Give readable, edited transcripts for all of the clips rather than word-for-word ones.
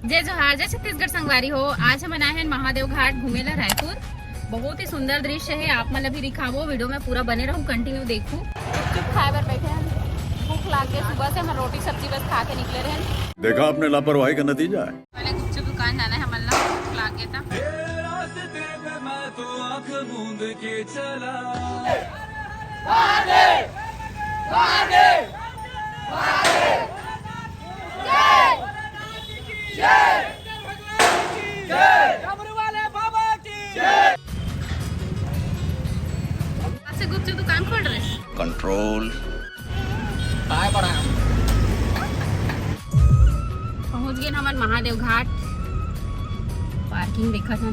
जय जोहार, जय छत्तीसगढ़ संगवारी हो। आज हम आए हैं महादेव घाट घूमेला रायपुर। बहुत ही सुंदर दृश्य है। आप मतलब भी दिखावो, वीडियो में पूरा बने रहूं, कंटिन्यू देखूं। चुप खाए बर बैठे हैं, भूख लाग के सुबह से हम रोटी सब्जी बस खा के निकले रहे। देखा आपने लापरवाही का नतीजा है। पहले गुपचुप दुकान जाना है, हमारा भूख लाग गया था। गुपचुप दुकान खोल रहे कंट्रोल पहुंच गए हमारे महादेव घाट। पार्किंग देखा था,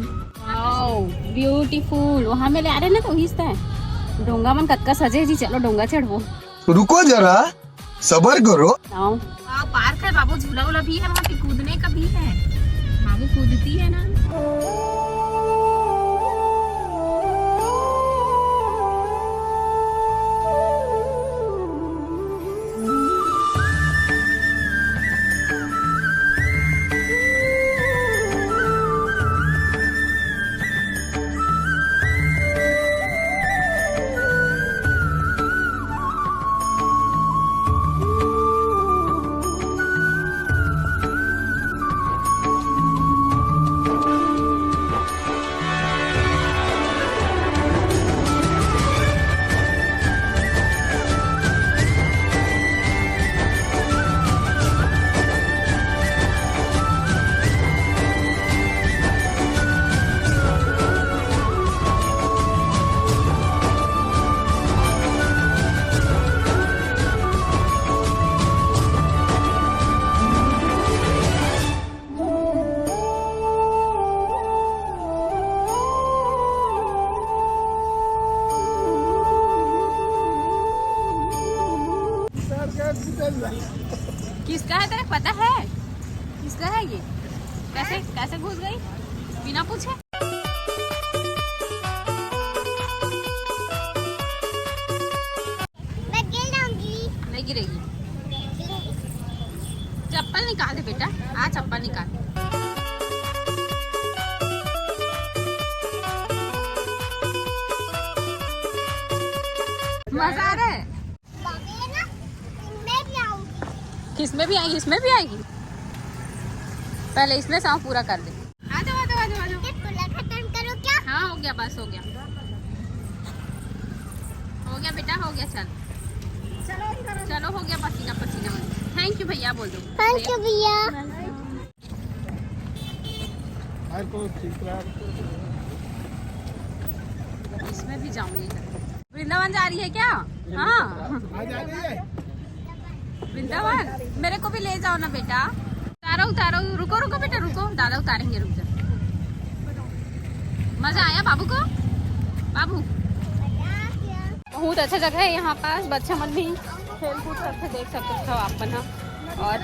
ब्यूटीफुल। वहाँ में ले आ रहे ना, तो हिस्सा है डोंगा मन कत्का सजे जी। चलो डोंगा चढ़ो, रुको जरा सबर करो। पार्क है बाबू, झूला वूला भी है, वहाँ पे कूदने का भी है। बाबू कूदती है ना। किसका है तेरे पता है? किसका है ये? कैसे कैसे घुस गई बिना पूछे? मैं गिर जाऊंगी। नहीं गिरेगी। चप्पल निकाल दे बेटा, आ चप्पल निकाल। मजा आ रहा है। किसमें भी आएगी, इसमें भी आएगी। पहले इसमें सांप पूरा कर दे। आ जाओ आ जाओ आ जाओ आ जाओ। खत्म करो क्या? हाँ हो गया, बस हो गया, हो गया बेटा, हो गया। चल चलो हो गया, पसीना पसीना। थैंक यू भैया बोल दो। थैंक यू भैया। इसमें भी जाऊंगी। वृंदावन जा रही है क्या? हाँ वृंदावन, मेरे को भी ले जाओ ना बेटा। उतारो उतारो, रुको रुको बेटा रुको, दादा उतारेंगे, रुक जा। मजा आया बाबू को? बाबू बहुत अच्छा जगह है यहाँ पास, बच्चा मन भी खेल कूद करके देख सकते हो आप अपना। और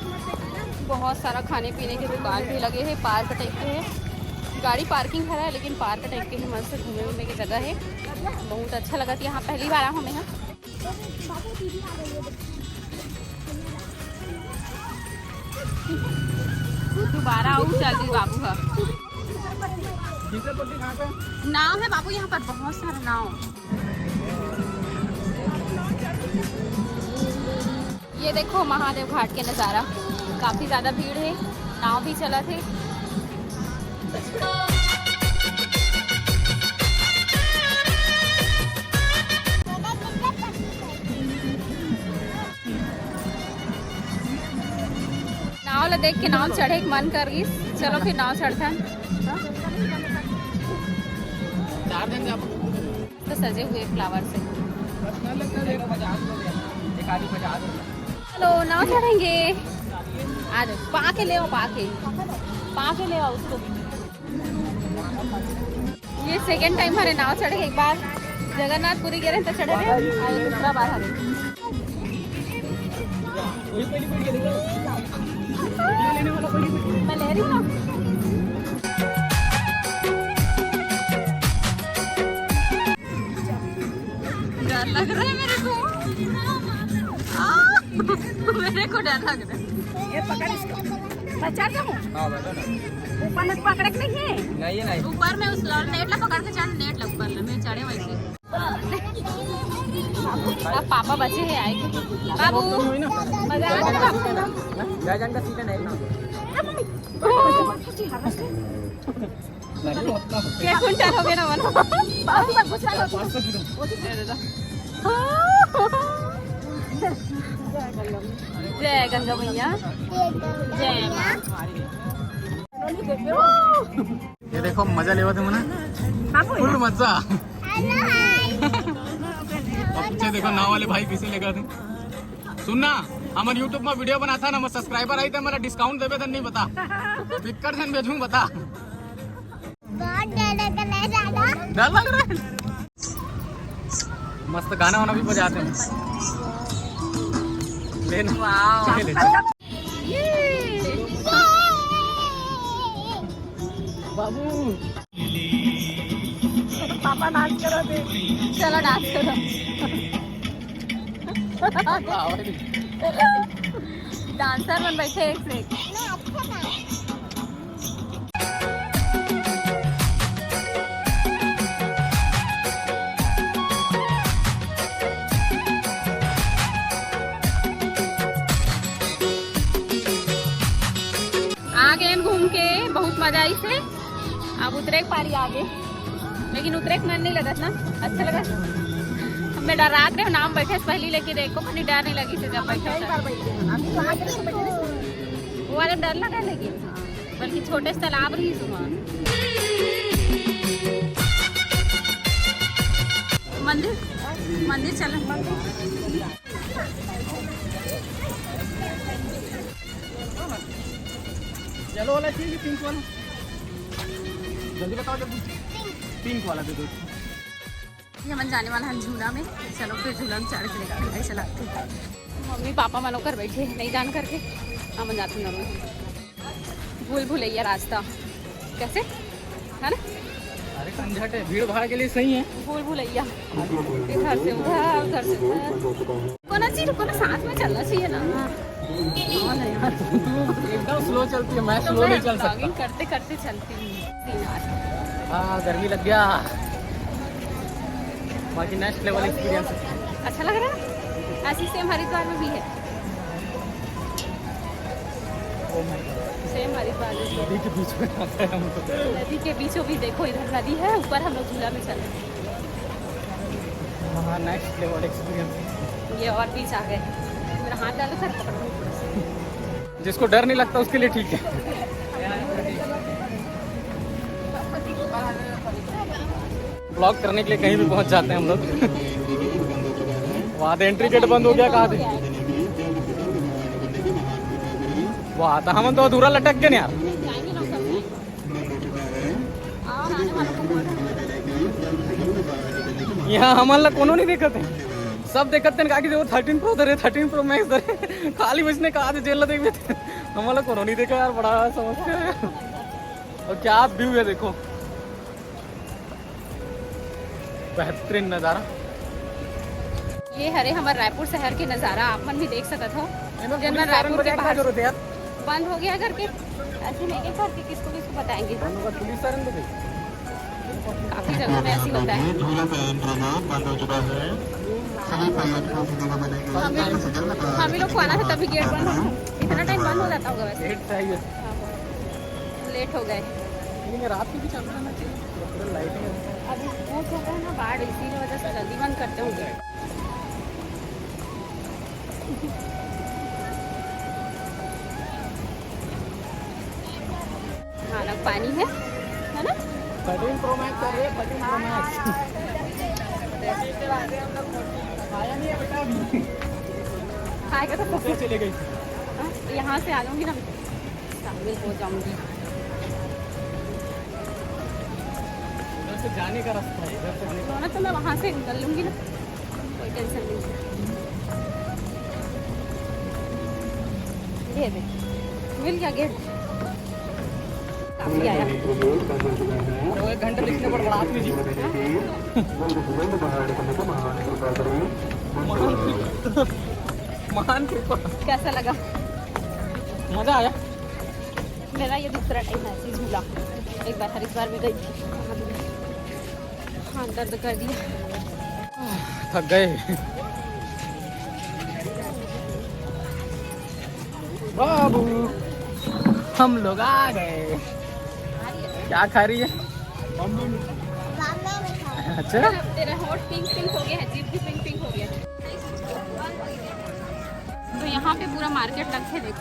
बहुत सारा खाने पीने की दुकान भी लगे हैं। पार्क टाइप के है, गाड़ी पार्किंग है लेकिन पार्क टाइप के है। मस्त घूमने वूमने की जगह है, बहुत अच्छा लगा था यहाँ। पहली बार हमें यहाँ दोबारा आऊँ जल्दी बाबू का। नाव है बाबू यहाँ पर, बहुत सारा नाव। ये देखो महादेव घाट के नज़ारा, काफी ज्यादा भीड़ है, नाव भी चला थे। नाव देख के नाव चढ़े मन कर गई। चलो फिर नाव चढ़ता है। तो सजे हुए फ्लावर से। चलो नाव चढ़ेंगे। आ जाओ, पा के ले आओ, पा के ले आओ उसको। ये सेकंड टाइम हमारे नाव चढ़े। एक बार जगन्नाथपुरी गए तो चढ़े थे, और दूसरा बार हमें मैं ले रही हूँ। डर लग रहा है मेरे को। मेरे को डर लग रहा है। ये पकड़ इसको। मैं चढ़ जाऊँ ऊपर में पकड़ के नहीं है नहीं ऊपर में उस नेट ला पकड़ के चढ़ नेट ला ऊपर में चढ़े वैसे अब पापा बचे हैं आएंगे बाबू मजा आ रहा है का सीजन है ना क्या कुंटल हो गया ना मन बाबू का गुस्सा जय गंगा मैया जय मां। ये देखो मजा लेवा थे मना फुल मजा। पीछे देखो नाव वाले भाई किसे लेगा थे सुनना हमारे YouTube में वीडियो बना था ना मैं सब्सक्राइबर आई थे मेरा डिस्काउंट देवे थे नहीं बता बिककर जन भेजूं बता बहुत डर लग रहा है। मस्त गाना वाना भी बजाते हैं लेना ले बाबू पापा डांस करो थे चलो डांस करो डांसर बन बैठे एक से एक। आगे घूम के बहुत मजा आई से अब उतरे पारी आगे लेकिन उतरे मन नहीं लगा ना अच्छा लगा हमें डरात रहे नाम बैठे पहली लेके देखो मुझे डर नहीं लगी थी जब बैठे वो वाला डर लगा लेकिन बल्कि छोटे से तालाब रही सुबह मंदिर मंदिर चल येलो वाला चाहिए पिंक वाला जल्दी बताओ जल्दी पिंक वाला दे दो। हम जाने वाला हम झूला में चलो फिर झूला में चढ़ के लेकर ऐसा लगते मम्मी पापा मानो कर बैठे नहीं जान करके हम जाते हैं भूल भूलैया रास्ता कैसे है ना अरे कंझट है भीड़ भाड़ के लिए सही है भूल भूलैया इधर से उधर से कोना चीज को साथ में चलना चाहिए ना एकदम स्लो चलती है मैं स्लो नहीं चल सकता करते करते चलती हूँ। हाँ गर्मी लग गया बाकी नेक्स्ट लेवल एक्सपीरियंस है। अच्छा लग रहा है ऐसी सेम हरिद्वार में भी है सेम हरिद्वार में नदी के बीच में आता है हम तो नदी के बीचों भी देखो इधर नदी है ऊपर हम लोग झूला में चल रहे हाँ नेक्स्ट लेवल एक्सपीरियंस ये और बीच आ गए मेरा हाथ डालो सर पकड़ो जिसको डर नहीं लगता उसके लिए ठीक है। ब्लॉग करने के लिए कहीं भी पहुंच जाते हैं हम लोग वहाँ तो एंट्री गेट बंद हो गया कहाँ थे वहाँ तो हम तो अधूरा लटक गए यार यहाँ हमारा कोनो नहीं देखते हैं सब देखते हैं कि वो 13 प्रो धरे 13 प्रो मैक्स धरे खाली बचने कहा थे जेल देख थे हमारा कोनो नहीं देखा यार बड़ा समस्या है। और क्या व्यू है देखो बेहतरीन नज़ारा ये हरे हमारे रायपुर शहर के नज़ारा आप मन भी देख सकते हो जब रायपुर के बाहर बंद हो गया करके ऐसे नहीं करके किसको किसको बताएंगे पुलिस काफी जगह में ऐसी होता है बंद हो चुका है हम लोग को आना था तभी गेट बंद हो इतना टाइम बंद हो जाता होगा वैसे लेट हो गए रात में भी चल रहा है लाइटिंग अभी वो हो गया ना बाढ़ इसी वजह से जल्दी बंद करते होंगे हाँ ना पानी है ना 13 प्रो मैक्स है 13 प्रो मैक्स आया नहीं है बेटा अभी आएगा तो कब चले गई यहाँ से आ जाऊंगी ना शामिल हो जाऊंगी उधर से जाने का रास्ता है इधर से तो ना तो मैं वहाँ से निकल लूंगी ना कोई टेंशन नहीं ये देख मिल गया गेट काफी आया तो 1 घंटे लिखने पर बड़ा आदमी जी महान कृपा कैसा लगा मजा आया मेरा ये दूसरा टाइम है ऐसे झूला। एक बार हरिद्वार में गई थी, हाँ दर्द कर दिया। थक गए। बाबू हम लोग आ गए। क्या खा रही है? अच्छा तेरा होठ पिंक पिंक हो गया है, जीभ भी पिंक पिंक हो गया है। तो यहाँ पे पूरा मार्केट लग के देख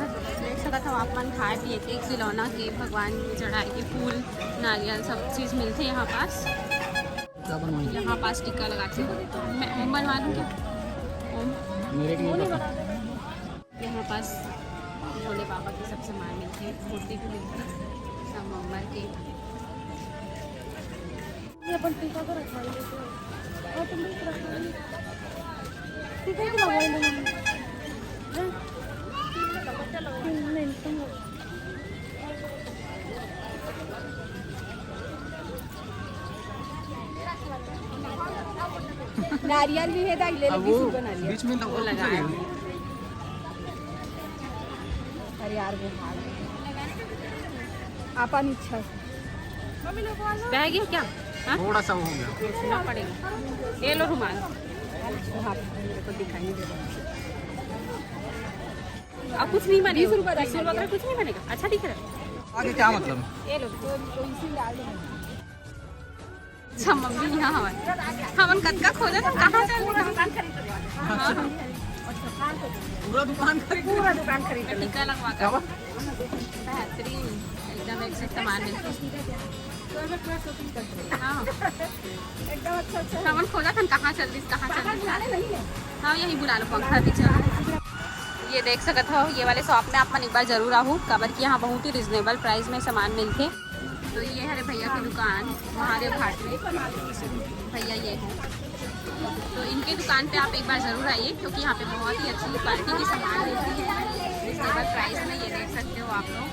सकता था अपन खाए पिए के खिलौना के भगवान चढ़ाए के फूल नारियल सब चीज़ मिलते यहाँ पास। यहाँ पास टीका लगाते मैं ओम बनवा दूँ क्या? ओम मेरे के लिए यहाँ पास भोले बाबा के सब सामान मिलते हैं, मूर्ति भी मिलती है संगमरमर के। अपन टीका को रखवा नारियल भी है, बीच में वो लगाया यार वो आपन इच्छा बह गया क्या? हाँ थोड़ा सा हो गया। सुना पड़ेगा। ये लो रुमाल, को दिखाई नहीं दे रहा। अब कुछ नहीं बनेगा, 20 रुपये कुछ नहीं बनेगा। अच्छा दिख रहा है। आगे क्या मतलब? ये लो अच्छा मम्मी यहाँ हमन कतका खोजा था, कहाँ से पूरा दुकान खरीद टीका लगवा कर बेहतरीन एकदम एक से सामान मिलते। हाँ हमन खोजा था कहाँ चल रही हाँ यही बुला लो पंखा भी चल। ये देख सकते हो ये वाले शॉप में आप एक बार जरूर आहू काबर कि यहाँ बहुत ही रिजनेबल प्राइस में सामान मिलते। तो ये है भैया की दुकान महादेव घाट में, भैया ये है। तो इनके दुकान पे आप एक बार ज़रूर आइए क्योंकि यहाँ पे बहुत ही अच्छी क्वालिटी की सामान मिलती है रिजनेबल प्राइस में। ये देख सकते हो आप लोग।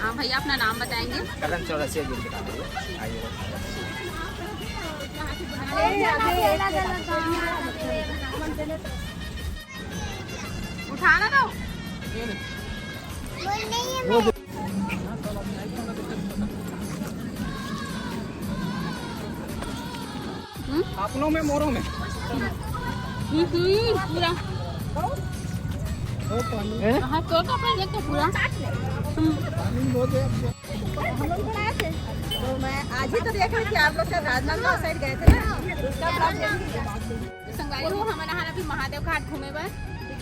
हाँ भैया अपना नाम बताएंगे? करण चौरसिया जी उठाना दो। अपनों में मोरों में पूरा हाँ तो अपना देखो पूरा। तो मैं आज ही तो देख रही थी आप लोग से राजनांदगांव साइड गए थे ना, उसका ब्लॉग संगवारी हो हमारा अभी महादेव घाट घूमे बार।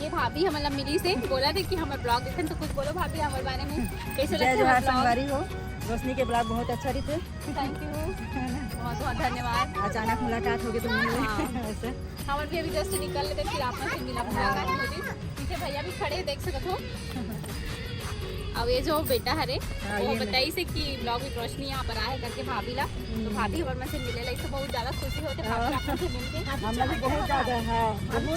ये भाभी हमारा मिली से बोला थे कि हमारे ब्लॉग देखें तो कुछ बोलो भाभी हमारे बारे में कैसे लगा संगवारी हो। रोशनी के ब्लॉग बहुत अच्छा रही थे। थैंक यू बहुत बहुत धन्यवाद। अचानक मुलाकात होगी तो मिले ऐसे हमारे भी अभी जस्ट निकल लेते फिर आपने से मिला मुलाकात होगी। पीछे भैया भी खड़े देख सकते हो। अब ये जो बेटा हरे वो बताई से कि ब्लॉग में रोशनी यहाँ पर आए करके भाभी ला तो भाभी हमारे से मिले ला तो बहुत ज्यादा खुशी होते भाभी से मिलके। हम लोग बहुत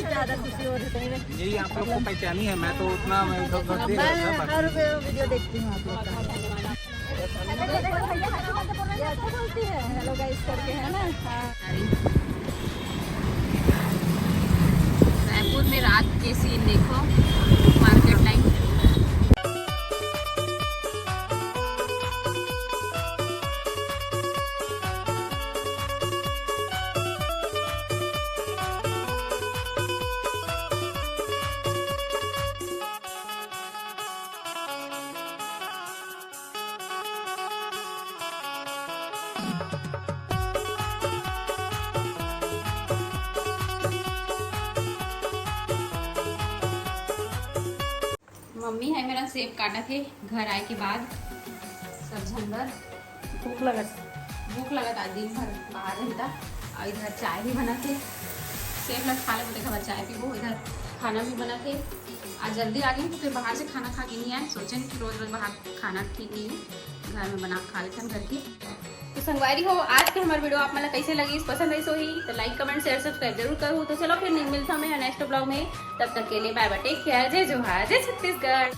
ज्यादा खुशी हो रही है। यही आप लोग को पहचानी है, मैं तो उतना मैं हर वीडियो देखती हूँ आप लोग का। हेलो गाइस करके है ना। रायपुर में रात के सीन देखो मार्केट लाइन। मम्मी है मेरा सेब काटा थे घर आए के बाद सब झंडर भूख लगा था दिन भर बाहर रहता और इधर चाय भी बना थे। सेब लग खा ले बोले खबर चाय पीबो, इधर खाना भी बना थे। आज जल्दी आ गई तो फिर बाहर से खाना खा के नहीं आए, सोचें कि रोज़ रोज़ बाहर खाना ठीक नहीं है, घर में बना खा लेते हैं घर की। तो संगवारी हो आज के हमारे वीडियो आप मतलब कैसे लगी पसंद है सो ही तो लाइक कमेंट शेयर सब्सक्राइब जरूर करूँ। तो चलो फिर मिलता हूँ मैं नेक्स्ट ब्लॉग में, तब तक के लिए बाय बाय टेक केयर, जय जोहार, जय छत्तीसगढ़।